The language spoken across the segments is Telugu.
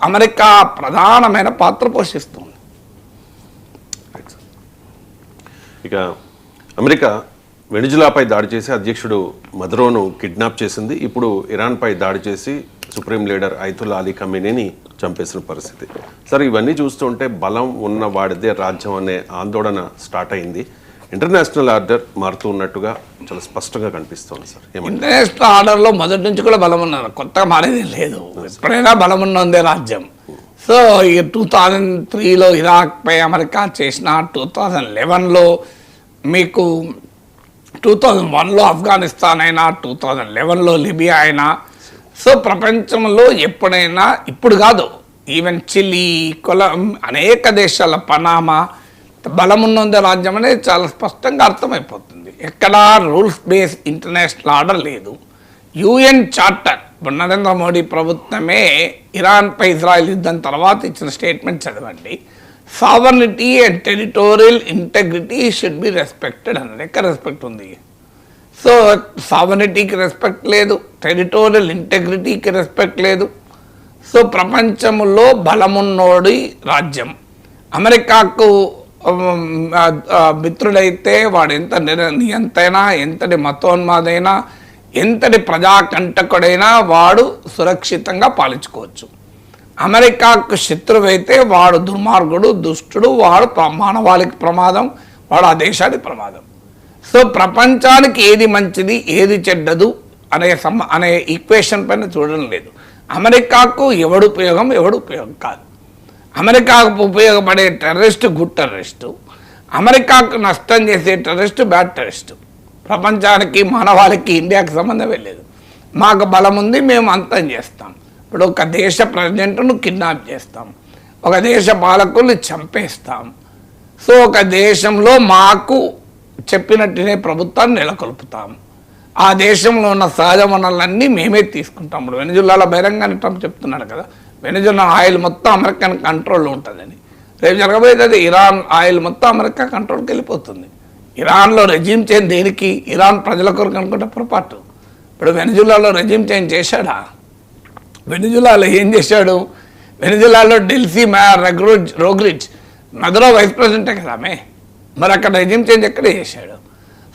అమెరికా ప్రధానమైన పాత్ర పోషిస్తుంది. ఇక అమెరికా వెనిజులాపై దాడి చేసి అధ్యక్షుడు మదురోను కిడ్నాప్ చేసింది. ఇప్పుడు ఇరాన్పై దాడి చేసి సుప్రీం లీడర్ అయతుల్లా అలీ ఖమేనీని చంపేసిన పరిస్థితి. సరే, ఇవన్నీ చూస్తుంటే బలం ఉన్న వాడిదే రాజ్యం అనే ఆందోళన స్టార్ట్ అయింది. ఇంటర్నేషనల్ ఆర్డర్ మారుతూ ఉన్నట్టుగా చాలా స్పష్టంగా కనిపిస్తోంది సార్. ఇంటర్నేషనల్ ఆర్డర్లో మొదటి నుంచి కూడా బలం ఉన్నారు, కొత్తగా మారేది లేదు. ఎప్పుడైనా బలం ఉన్నదే రాజ్యం. సో ఈ 2003లో ఇరాక్పై అమెరికా చేసిన, 2011లో మీకు 2001లో ఆఫ్ఘనిస్తాన్ అయినా, 2011లో లిబియా అయినా, సో ప్రపంచంలో ఎప్పుడైనా, ఇప్పుడు కాదు, ఈవెన్ చిలీ, అనేక దేశాల పనామా బలమున్నదే రాజ్యం అనేది చాలా స్పష్టంగా అర్థమైపోతుంది. ఎక్కడా రూల్స్ బేస్ ఇంటర్నేషనల్ ఆర్డర్ లేదు. యుఎన్ చార్టర్, ఇప్పుడు నరేంద్ర మోడీ ప్రభుత్వమే ఇరాన్పై ఇజ్రాయెల్ యుద్ధం తర్వాత ఇచ్చిన స్టేట్మెంట్ చదవండి. Sovereignty and territorial integrity should be respected అన్నది. ఎక్కడ రెస్పెక్ట్ ఉంది? సో సావర్నిటీకి రెస్పెక్ట్ లేదు, టెరిటోరియల్ ఇంటెగ్రిటీకి రెస్పెక్ట్ లేదు. సో ప్రపంచంలో బలమున్నోడి రాజ్యం. అమెరికాకు మిత్రుడైతే వాడు ఎంత నియంతైనా, ఎంతటి మతోన్మాదైనా, ఎంతటి ప్రజాకంటకుడైనా వాడు సురక్షితంగా పాలించుకోవచ్చు. అమెరికాకు శత్రువైతే వాడు దుర్మార్గుడు, దుష్టుడు, వాడు మానవాళికి ప్రమాదం, వాడు ఆ దేశానికి ప్రమాదం. సో ప్రపంచానికి ఏది మంచిది, ఏది చెడ్డదు అనే ఈక్వేషన్ పైన చూడడం లేదు. అమెరికాకు ఎవడు ఉపయోగం, ఎవడు ఉపయోగం కాదు. అమెరికాకు ఉపయోగపడే టెర్రరిస్టు గుడ్ టెర్రరిస్టు, అమెరికాకు నష్టం చేసే టెర్రరిస్టు బ్యాడ్ టెర్రరిస్టు. ప్రపంచానికి, మానవాళికి, ఇండియాకి సంబంధమే లేదు. మాకు బలం ఉంది, మేము అంతం చేస్తాం. ఇప్పుడు ఒక దేశ ప్రెసిడెంట్ను కిడ్నాప్ చేస్తాం, ఒక దేశ పాలకుల్ని చంపేస్తాం. సో ఒక దేశంలో మాకు చెప్పినట్టునే ప్రభుత్వాన్ని నెలకొల్పుతాం. ఆ దేశంలో ఉన్న సహజ వనరులన్నీ మేమే తీసుకుంటాం. ఇప్పుడు వెనిజులాలో బహిరంగానే ట్రంప్ చెప్తున్నాడు కదా, వెనిజులా ఆయిల్ మొత్తం అమెరికన్ కంట్రోల్లో ఉంటుందని. రేపు జరగబోయేది ఇరాన్ ఆయిల్ మొత్తం అమెరికా కంట్రోల్కి వెళ్ళిపోతుంది. ఇరాన్లో రెజ్యూమ్ చేంజ్ దేనికి? ఇరాన్ ప్రజల కొరకు అనుకుంటే పొరపాటు. ఇప్పుడు వెనిజులాలో రెజ్యూమ్ చేంజ్ చేశాడా? వెనిజులాలో ఏం చేశాడు? వెనిజులాలో డెల్సీ మేయర్ రోగ్రిచ్ మదరో వైస్ ప్రెసిడెంటే కదా ఆమె. మరి అక్కడ రెజ్యూమ్ చేంజ్ ఎక్కడే చేశాడు.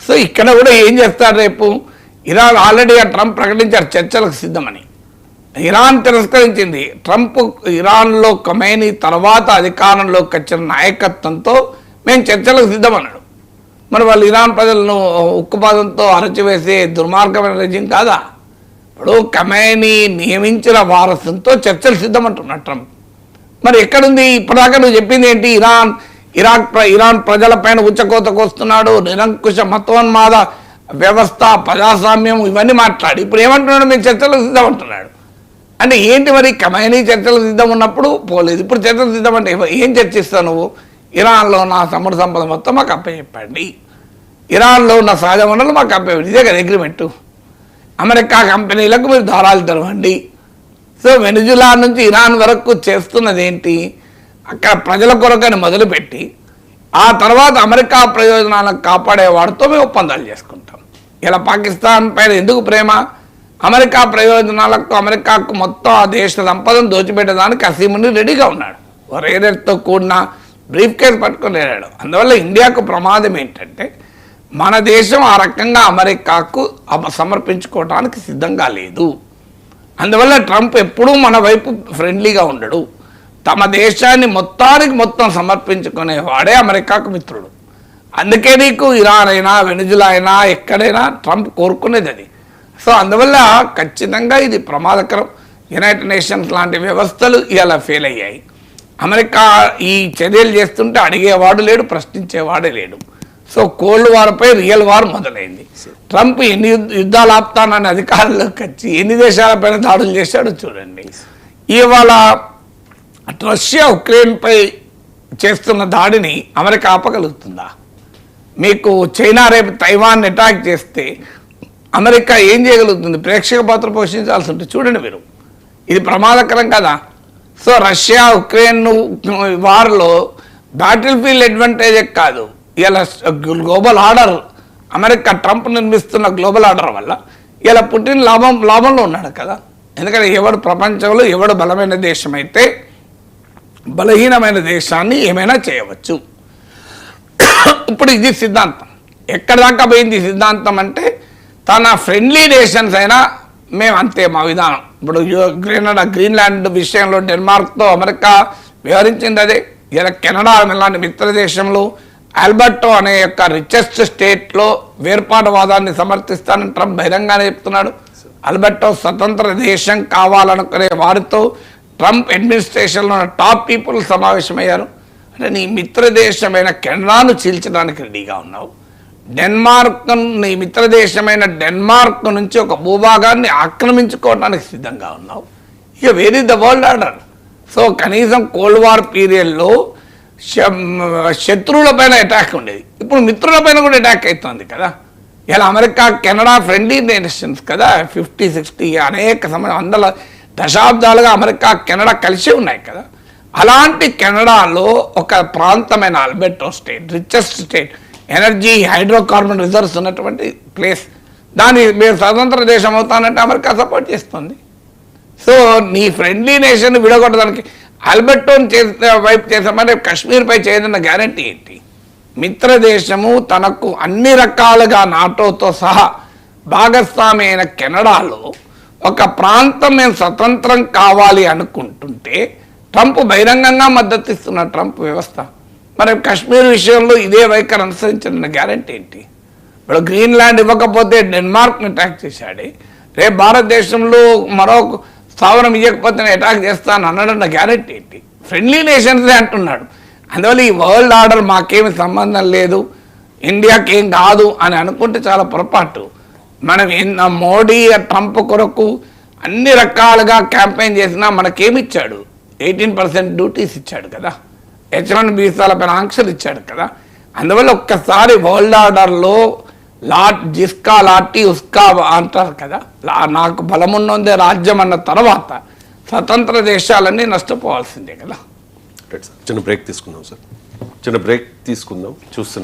సో ఇక్కడ కూడా ఏం చేస్తారు రేపు? ఇరాన్ ఆల్రెడీ ట్రంప్ ప్రకటించారు చర్చలకు సిద్ధమని. ఇరాన్ తిరస్కరించింది. ట్రంప్ ఇరాన్లో ఖమేనీ తర్వాత అధికారంలోకి వచ్చిన నాయకత్వంతో మేము చర్చలకు సిద్ధమన్నాడు. మరి వాళ్ళు ఇరాన్ ప్రజలను ఉక్కుపాదంతో అరచివేసే దుర్మార్గమైన రెజ్యూమ్ కాదా? ఇప్పుడు ఖమేనీ నియమించిన వారసుతో చర్చలు సిద్ధమంటున్నాడు ట్రంప్. మరి ఎక్కడుంది? ఇప్పటిదాకా నువ్వు చెప్పింది ఏంటి? ఇరాన్ ప్రజలపైన ఉచ్చకోతకు వస్తున్నాడు, నిరంకుశ మతోన్మాద వ్యవస్థ, ప్రజాస్వామ్యం, ఇవన్నీ మాట్లాడి ఇప్పుడు ఏమంటున్నాడు? మేము చర్చలకు సిద్ధమంటున్నాడు. అంటే ఏంటి మరి? ఖమేనీ చర్చలకు సిద్ధం ఉన్నప్పుడు పోలేదు, ఇప్పుడు చర్చలకు సిద్ధం అంటే ఏం చర్చిస్తావు నువ్వు? ఇరాన్లో ఉన్న సముద్ర సంపద మొత్తం మాకు అప్పచెప్పండి, ఇరాన్లో ఉన్న సహజ వనరులు మాకు అప్పచెప్పండి, ఇదే కదా అగ్రిమెంటు. అమెరికా కంపెనీలకు మీరు దారాలు తెరవండి. సో వెనిజులా నుంచి ఇరాన్ వరకు చేస్తున్నది ఏంటి? అక్కడ ప్రజల కొరకని మొదలుపెట్టి ఆ తర్వాత అమెరికా ప్రయోజనాలను కాపాడే వాడితో మేము ఒప్పందాలు చేసుకుంటాం. ఇలా పాకిస్తాన్ పైన ఎందుకు ప్రేమ? అమెరికా ప్రయోజనాలకు, అమెరికాకు మొత్తం ఆ దేశ సంపదను దోచిపెట్టడానికి అసీముని రెడీగా ఉన్నాడు. రేడర్తో కూడిన బ్రీఫ్ కేసు పట్టుకొని వెళ్ళాడు. అందువల్ల ఇండియాకు ప్రమాదం ఏంటంటే మన దేశం ఆ రకంగా అమెరికాకు సమర్పించుకోవడానికి సిద్ధంగా లేదు. అందువల్ల ట్రంప్ ఎప్పుడూ మన వైపు ఫ్రెండ్లీగా ఉండడు. తమ దేశాన్ని మొత్తం సమర్పించుకునేవాడే అమెరికాకు మిత్రుడు. అందుకే నీకు ఇరాన్ అయినా, వెనిజులా అయినా, ఎక్కడైనా ట్రంప్ కోరుకునేది అది. సో అందువల్ల ఖచ్చితంగా ఇది ప్రమాదకరం. యునైటెడ్ నేషన్స్ లాంటి వ్యవస్థలు ఇలా ఫెయిల్ అయ్యాయి. అమెరికా ఈ చర్యలు చేస్తుంటే అడిగేవాడు లేడు, ప్రశ్నించేవాడే లేడు. సో కోల్డ్ వార్పై రియల్ వార్ మొదలైంది. ట్రంప్ ఎన్ని యుద్ధాలు ఆపుతానని అధికారంలోకి వచ్చి ఎన్ని దేశాలపైన దాడులు చేశాడో చూడండి. ఇవాళ రష్యా ఉక్రెయిన్పై చేస్తున్న దాడిని అమెరికా ఆపగలుగుతుందా? మీకు చైనా రేపు తైవాన్ అటాక్ చేస్తే అమెరికా ఏం చేయగలుగుతుంది? ప్రేక్షక పాత్ర పోషించాల్సి ఉంటుంది. చూడండి మీరు, ఇది ప్రమాదకరం కదా. సో రష్యా ఉక్రెయిన్ వార్లో బ్యాటిల్ ఫీల్డ్ అడ్వాంటేజ్ కాదు, ఇలా గ్లోబల్ ఆర్డర్, అమెరికా ట్రంప్ నిర్మిస్తున్న గ్లోబల్ ఆర్డర్ వల్ల ఇలా పుటిన్ లాభంలో ఉన్నాడు కదా. ఎందుకంటే ఎవడు ప్రపంచంలో ఎవడు బలమైన దేశం అయితే బలహీనమైన దేశాన్ని ఏమైనా చేయవచ్చు. ఇప్పుడు ఇది సిద్ధాంతం. ఎక్కడ దాకా పోయింది సిద్ధాంతం అంటే తన ఫ్రెండ్లీ నేషన్స్ అయినా మేము అంతే మా విధానం. ఇప్పుడు గ్రీన్లాండ్ విషయంలో డెన్మార్క్తో అమెరికా వ్యవహరించింది అదే. ఇలా కెనడా ఇలాంటి మిత్ర దేశంలో ఆల్బర్టో అనే యొక్క రిచెస్ట్ స్టేట్లో వేర్పాటువాదాన్ని సమర్థిస్తానని ట్రంప్ బహిరంగానే చెప్తున్నాడు. ఆల్బర్టో స్వతంత్ర దేశం కావాలనుకునే వారితో ట్రంప్ అడ్మినిస్ట్రేషన్లో ఉన్న టాప్ పీపుల్ సమావేశమయ్యారు. అంటే నీ మిత్ర దేశమైన కెనడాను చీల్చడానికి రెడీగా ఉన్నావు. డెన్మార్క్, నీ మిత్ర దేశమైన డెన్మార్క్ నుంచి ఒక భూభాగాన్ని ఆక్రమించుకోవడానికి సిద్ధంగా ఉన్నావు. ఇక where is the world order? So కనీసం కోల్డ్ వార్ పీరియడ్లో శత్రువులపైన అటాక్ ఉండేది, ఇప్పుడు మిత్రులపైన కూడా అటాక్ అవుతుంది కదా. ఇలా అమెరికా కెనడా ఫ్రెండ్లీ నేషన్స్ కదా. 50-60 అనేక వందల దశాబ్దాలుగా అమెరికా కెనడా కలిసి ఉన్నాయి కదా. అలాంటి కెనడాలో ఒక ప్రాంతమైన Alberto state, richest state, energy hydrocarbon reserves ఉన్నటువంటి ప్లేస్, దాన్ని మీరు స్వతంత్ర దేశం అవుతానంటే అమెరికా సపోర్ట్ చేస్తుంది. సో నీ ఫ్రెండ్లీ నేషన్ విడగొట్టడానికి ఆల్బర్టోని చేసే వైపు చేసామంటే కాశ్మీర్పై చేయదన్న గ్యారంటీ ఏంటి? మిత్ర దేశము తనకు అన్ని రకాలుగా నాటోతో సహా భాగస్వామి అయిన కెనడాలో ఒక ప్రాంతం మేము స్వతంత్రం కావాలి అనుకుంటుంటే ట్రంప్ బహిరంగంగా మద్దతు ఇస్తున్న ట్రంప్ వ్యవస్థ మరి కాశ్మీర్ విషయంలో ఇదే వైఖరి అనుసరించిన గ్యారంటీ ఏంటి? ఇప్పుడు గ్రీన్లాండ్ ఇవ్వకపోతే డెన్మార్క్ని అటాక్ చేశాడే, రేపు భారతదేశంలో మరో స్థావరం ఇవ్వకపోతే అటాక్ చేస్తాను అన్నాడన్న గ్యారెంటీ ఏంటి? ఫ్రెండ్లీ నేషన్సే అంటున్నాడు. అందువల్ల ఈ వరల్డ్ ఆర్డర్ మాకేమి సంబంధం లేదు, ఇండియాకి ఏం కాదు అని అనుకుంటే చాలా పొరపాటు. మనం మోడీ ట్రంప్ కొరకు అన్ని రకాలుగా క్యాంపెయిన్ చేసినా మనకేమిచ్చాడు? 18% డ్యూటీస్ ఇచ్చాడు కదా, H1 వీసాలపైన ఆంక్షలు ఇచ్చాడు కదా. అందువల్ల ఒక్కసారి వరల్డ్ ఆర్డర్లో జిస్కా లాటి ఉస్కా అంటారు కదా, నాకు బలమున్నదే రాజ్యం అన్న తర్వాత స్వతంత్ర దేశాలన్నీ నష్టపోవాల్సిందే కదా. చిన్న బ్రేక్ తీసుకుందాం సార్, చిన్న బ్రేక్ తీసుకుందాం, చూస్తున్నాం.